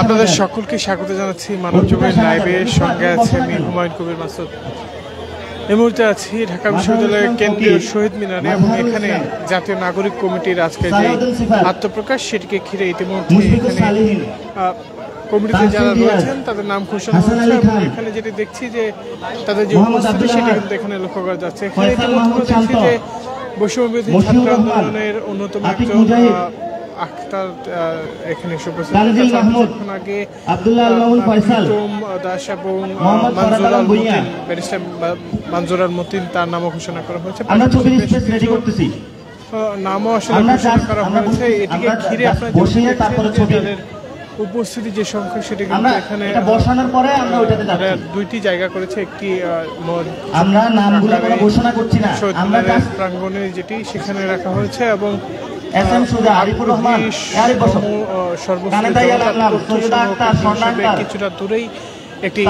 আপনাদের সকলকে স্বাগত জানাচ্ছি মানব জমির লাইভের সঙ্গে আছে আমি হুমায়ুন কবির মাসুদ। এই মুহূর্তে আছি ঢাকা বিশ্ববিদ্যালয়ের কেন্দ্রীয় শহীদ মিনারে এবং এখানে জাতীয় নাগরিক কমিটির আজকে যে আত্মপ্রকাশ সেটিকে ঘিরে ইতিমধ্যে এখানে কমিটিতে যারা রয়েছেন তাদের নাম ঘোষণা হচ্ছে এবং এখানে যেটি দেখছি যে তাদের যে উপস্থিতি সেটি কিন্তু এখানে লক্ষ্য করা যাচ্ছে। এখানে ইতিমধ্যে দেখছি যে বৈষম্যবিরোধী ছাত্র আন্দোলনের অন্যতম একজন আখতার এখানে উপস্থিত আগে দাস এবং ব্যারিস্টার মানজুরাল মতিন তার নামও ঘোষণা করা হয়েছে, নামও আসলে ঘোষণা করা হয়েছে। এটিকে ঘিরে আপনারা তাদের উপস্থিতি যে সংখ্যা সেটি কিন্তু এখানে বসানোর পরে আমরা ওইটাতে যাচ্ছি। দুইটি জায়গা করেছে, একটি আমরা নামগুলো কোনো ঘোষণা করছি না, আমরা প্রাঙ্গণে যেটি সেখানে রাখা হয়েছে এবং কিছুটা দূরেই একটি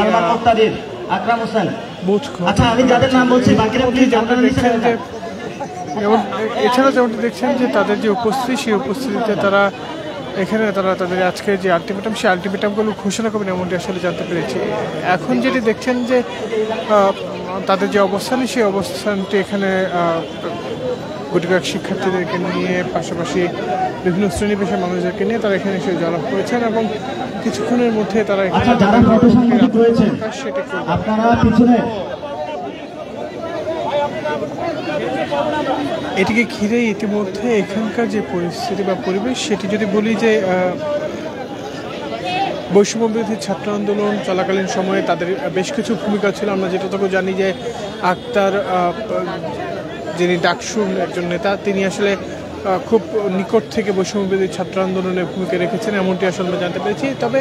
এছাড়া যেমনটি দেখছেন যে তাদের যে উপস্থিতি সেই উপস্থিতিতে তারা এখানে তাদের আজকে যে আলটিমেটাম সেই আলটিমেটামগুলো ঘোষণা করবেন এমনটি আসলে জানতে পেরেছি। এখন যেটি দেখছেন যে তাদের যে অবস্থান সেই অবস্থানটি এখানে গুটি কয়েক শিক্ষার্থীদেরকে নিয়ে পাশাপাশি বিভিন্ন শ্রেণী পেশার মানুষদেরকে নিয়ে তারা এখানে এসে জড়ো হয়েছেন এবং কিছুক্ষণের মধ্যে তারা এখানে এটিকে ঘিরে ইতিমধ্যে এখানকার যে পরিস্থিতি বা পরিবেশ সেটি যদি বলি যে বৈষম্যবিরোধী ছাত্র আন্দোলন চলাকালীন সময়ে তাদের বেশ কিছু ভূমিকা ছিল। আমরা যেটুকু জানি যে আক্তার যিনি ডাকসুর একজন নেতা, তিনি আসলে খুব নিকট থেকে বৈষম্যবিরোধী ছাত্র আন্দোলনের ভূমিকা রেখেছেন এমনটি আসলে আমরা জানতে পেরেছি। তবে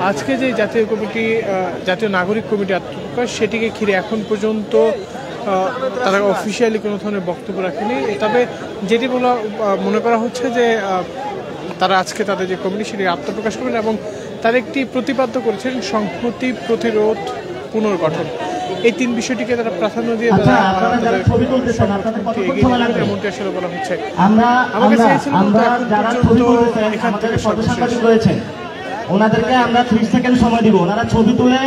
আজকে যে জাতীয় নাগরিক কমিটি আত্মপ্রকাশ সেটিকে ঘিরে এখন পর্যন্ত তারা অফিসিয়ালি কোনো ধরনের বক্তব্য রাখেনি। তবে যেটি মনে করা হচ্ছে যে তারা আজকে তাদের যে কমিটি সেটি আত্মপ্রকাশ করবেন এবং তার একটি প্রতিপাদ্য করেছেন সংহতি, প্রতিরোধ, পুনর্গঠন। এই তিন বিষয়টিকে তারা প্রাধান্য দিয়ে এমনটি আসলে বলা হচ্ছে। আমাকে চেয়েছিলাম এখান থেকে রয়েছেন ওনাদেরকে আমরা 30 সেকেন্ড সময় দিব, ওনারা ছবি তুলে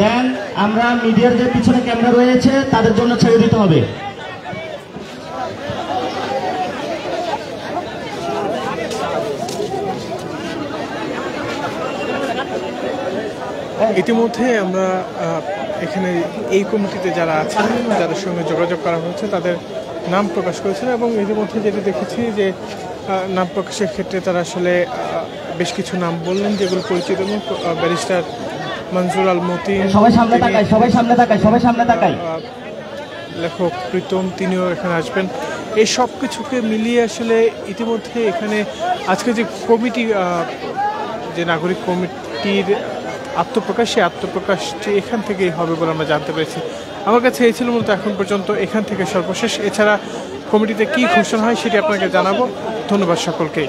দেন, আমরা মিডিয়ার যে পিছনে ক্যামেরা রয়েছে তাদের জন্য ছেড়ে দিতে হবে। ইতিমধ্যে আমরা এখানে এই কমিটিতে যারা আছেন যাদের সঙ্গে যোগাযোগ করা হয়েছে তাদের নাম প্রকাশ করেছেন এবং ইতিমধ্যে যেটা দেখেছি যে নাম প্রকাশের ক্ষেত্রে তারা আসলে বেশ কিছু নাম বললেন যেগুলো পরিচিত এবং ব্যারিস্টার মনজুরাল মতিন, লেখক প্রীতম তিনিও এখানে আসবেন। এই সব কিছুকে মিলিয়ে আসলে ইতিমধ্যে এখানে আজকে যে কমিটি যে নাগরিক কমিটির আত্মপ্রকাশ সেই আত্মপ্রকাশটি এখান থেকেই হবে বলে আমরা জানতে পেরেছি। আমার কাছে এই ছিল মূলত এখন পর্যন্ত এখান থেকে সর্বশেষ। এছাড়া কমিটিতে কী ঘোষণা হয় সেটি আপনাকে জানাবো। ধন্যবাদ সকলকেই।